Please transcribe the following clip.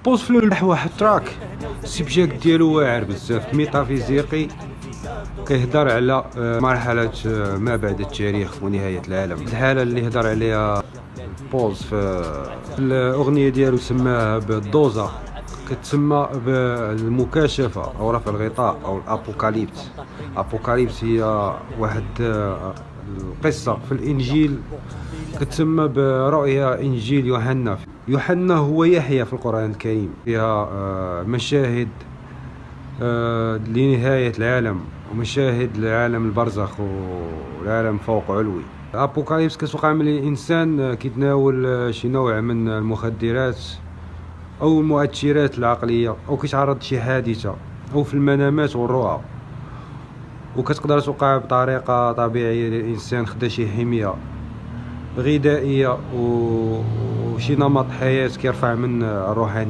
بوز فلو لح واحد تراك السبجيكت ديالو واعر بزاف ميتافيزيقي، كيهضر على مرحلة ما بعد التاريخ ونهاية العالم، الحالة اللي هضر عليها بوز في الأغنية ديالو سماها بالدوزة، كتسمى بالمكاشفة أو رفع الغطاء أو الأبوكاليبس. أبوكاليبس هي واحد القصة في الإنجيل كتسمى برؤيا إنجيل يوحنا. يوحنا هو يحيى في القرآن الكريم، فيها مشاهد لنهاية العالم ومشاهد لعالم البرزخ والعالم فوق علوي. الابوكاليبس كتوقع ملي الانسان كيتناول شي نوع من المخدرات او المؤثرات العقليه، او كيتعرض شي حادثه او في المنامات والرؤى، وكتقدر توقع بطريقه طبيعيه للانسان خدا شي حميه غذائيه وشي نمط حياه كيرفع من الروحانيه.